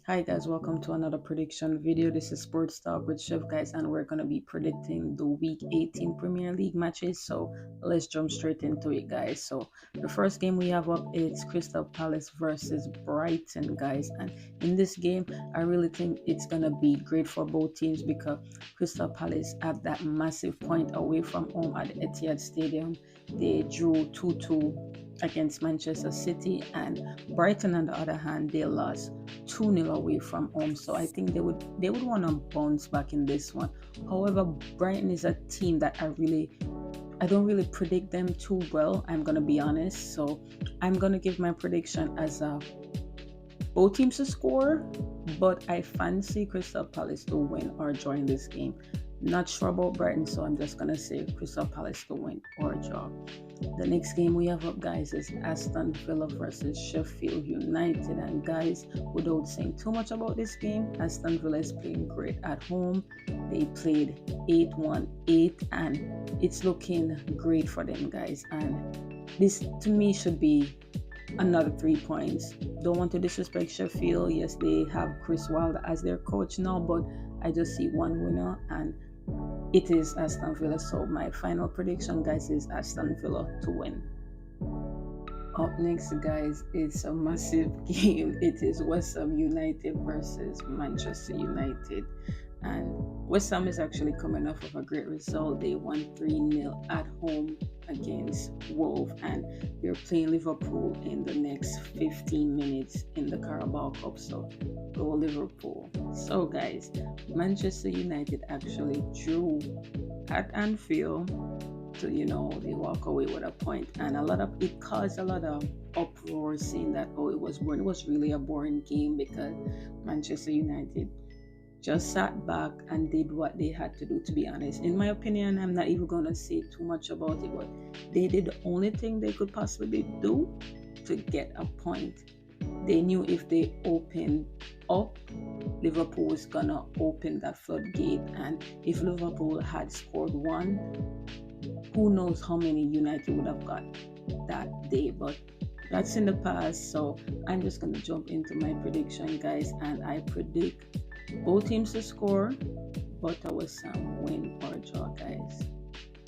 Hi guys, welcome to another prediction video. This is Sports Talk with Chef guys, and we're gonna be predicting the Week 18 Premier League matches. So let's jump straight into it, guys. So the first game we have up is Crystal Palace versus Brighton, guys. And in this game, I really think it's gonna be great for both teams because Crystal Palace have that massive point away from home at the Etihad Stadium. They drew 2-2 against Manchester City, and Brighton on the other hand, they lost 2-0 away from home. So I think they would want to bounce back in this one. However, Brighton is a team that I don't really predict them too well. I'm gonna be honest. So I'm gonna give my prediction as both teams to score, but I fancy Crystal Palace to win or draw in this game. Not sure about Brighton, so I'm just gonna say Crystal Palace to win or draw. The next game we have up, guys, is Aston Villa versus Sheffield United. And guys, without saying too much about this game, Aston Villa is playing great at home. They played 8-1-8, and it's looking great for them, guys. And this, to me, should be another 3 points. Don't want to disrespect Sheffield. Yes, they have Chris Wilder as their coach now, but I just see one winner, and it is Aston Villa. So my final prediction, guys, is Aston Villa to win. Up next, guys, it's a massive game. It is West Ham United versus Manchester United. And West Ham is actually coming off of a great result. They won 3-0 at home against Wolves, and they're playing Liverpool in the next 15 minutes in the Carabao Cup. So go Liverpool. So guys, Manchester United actually drew at Anfield to, they walk away with a point, and it caused a lot of uproar saying that it was boring. It was really a boring game because Manchester United just sat back and did what they had to do. To be honest, in my opinion, I'm not even gonna say too much about it, but they did the only thing they could possibly do to get a point. They knew if they opened up, Liverpool was gonna open that floodgate, and if Liverpool had scored one, who knows how many United would have got that day. But that's in the past, so I'm just gonna jump into my prediction, guys, and I predict both teams to score, but our Sam win or draw, guys.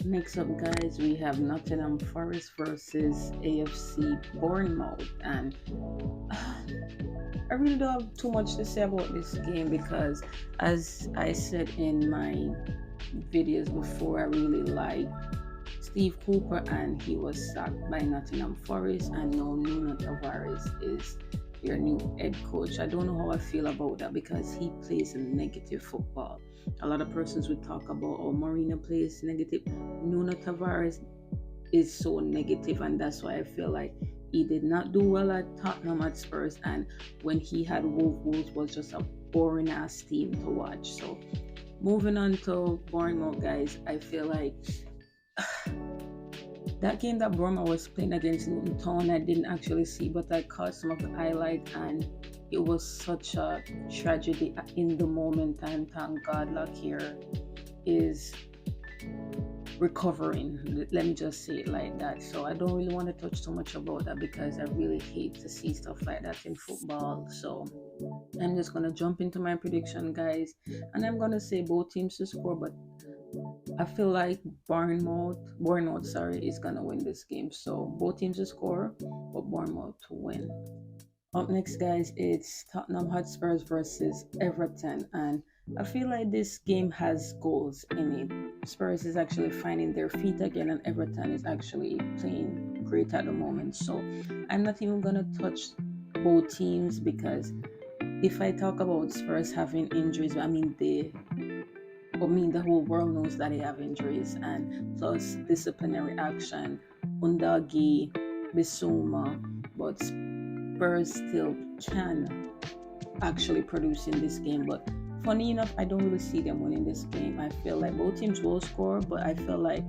Next up, guys, we have Nottingham Forest versus AFC Bournemouth, and I really don't have too much to say about this game because, as I said in my videos before, I really like Steve Cooper, and he was sacked by Nottingham Forest, and now Nuno Tavares is your new head coach. I don't know how I feel about that because he plays negative football. A lot of persons would talk about Mourinho plays negative. Nuno Tavares is so negative, and that's why I feel like he did not do well at Tottenham at Spurs, and when he had Wolves was just a boring ass team to watch. So moving on to Bournemouth, guys, I feel like that game that Bournemouth was playing against Luton Town, I didn't actually see, but I caught some of the highlights, and it was such a tragedy in the moment. And thank God, Lockyer is recovering. Let me just say it like that. So I don't really want to touch too much about that because I really hate to see stuff like that in football. So I'm just gonna jump into my prediction, guys, and I'm gonna say both teams to score, but I feel like Bournemouth, is gonna win this game. So both teams to score, but Bournemouth to win. Up next, guys, it's Tottenham Hotspurs versus Everton, and I feel like this game has goals in it. Spurs is actually finding their feet again, and Everton is actually playing great at the moment. So I'm not even gonna touch both teams because if I talk about Spurs having injuries, the whole world knows that they have injuries, and plus disciplinary action, Undagi, Bissouma, but Spurs still can actually produce in this game. But funny enough, I don't really see them winning this game. I feel like both teams will score, but I feel like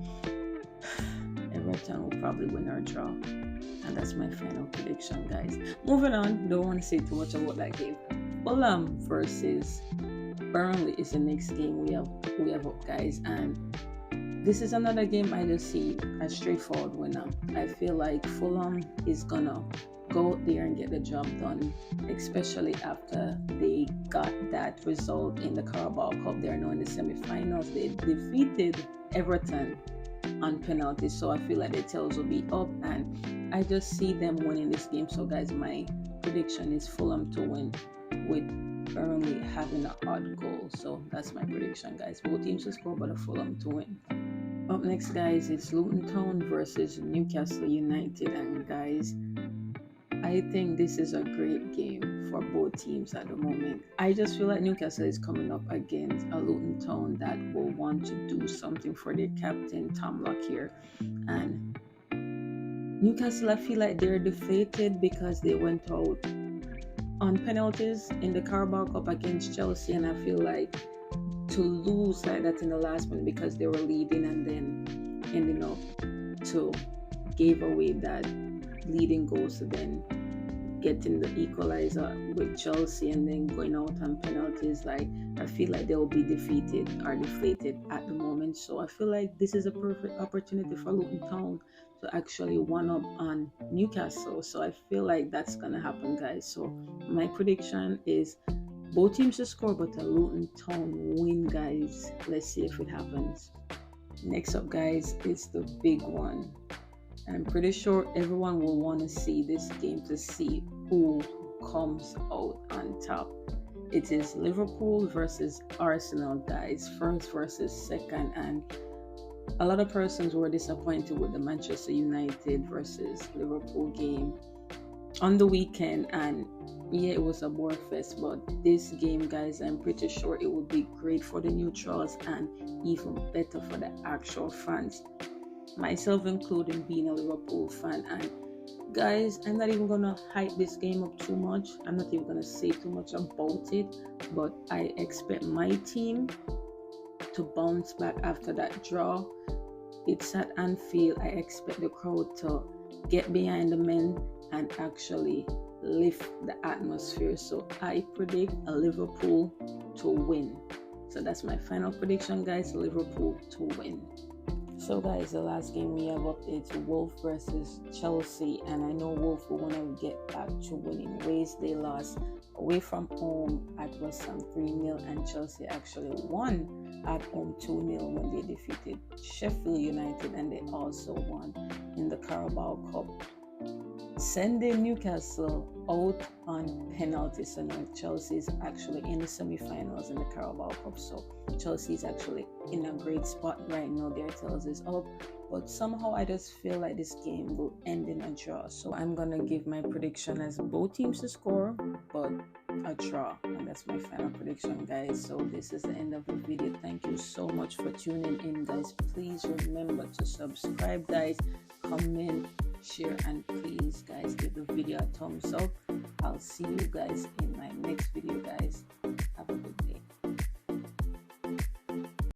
Everton will probably win or draw. And that's my final prediction, guys. Moving on, don't want to say too much about that game. Fulham versus Burnley is the next game we have up, guys, and this is another game I just see a straightforward winner. I feel like Fulham is gonna go out there and get the job done, especially after they got that result in the Carabao Cup. They're now in the semi-finals. They defeated Everton on penalties, so I feel like the tails will be up, and I just see them winning this game. So guys, my prediction is Fulham to win with Burnley having an odd goal. So that's my prediction, guys. Both teams to score, but a Fulham to win. Up next, guys, is Luton Town versus Newcastle United, and guys, I think this is a great game for both teams at the moment. I just feel like Newcastle is coming up against a Luton Town that will want to do something for their captain, Tom Lockyer. And Newcastle, I feel like they're deflated because they went out on penalties in the Carabao Cup against Chelsea, and I feel like to lose like that in the last one because they were leading and then ending up to give away that leading goals to then getting the equalizer with Chelsea and then going out on penalties. Like, I feel like they will be defeated or deflated at the moment. So I feel like this is a perfect opportunity for Luton Town to actually one up on Newcastle. So I feel like that's gonna happen, guys. So my prediction is both teams to score, but a Luton Town win, guys. Let's see if it happens. Next up, guys, is the big one. I'm pretty sure everyone will want to see this game to see who comes out on top. It is Liverpool versus Arsenal, guys. First versus second. And a lot of persons were disappointed with the Manchester United versus Liverpool game on the weekend. And yeah, it was a bore fest. But this game, guys, I'm pretty sure it will be great for the neutrals and even better for the actual fans, myself including, being a Liverpool fan. And guys, I'm not even gonna hype this game up too much. I'm not even gonna say too much about it, but I expect my team to bounce back after that draw. It's at Anfield. I expect the crowd to get behind the men and actually lift the atmosphere. So I predict a Liverpool to win. So that's my final prediction, guys. Liverpool to win. So guys, the last game we have up is Wolf versus Chelsea, and I know Wolf will want to get back to winning ways. They lost away from home at West Ham 3-0, and Chelsea actually won at home 2-0 when they defeated Sheffield United, and they also won in the Carabao Cup, sending Newcastle out on penalties. So now Chelsea is actually in the semi-finals in the Carabao Cup. So Chelsea is actually in a great spot right now. Their tails is up, but somehow I just feel like this game will end in a draw. So I'm gonna give my prediction as both teams to score, but a draw, and that's my final prediction, guys. So this is the end of the video. Thank you so much for tuning in, guys. Please remember to subscribe, guys, comment, share, and please, guys, give the video a thumbs up. I'll see you guys in my next video, guys.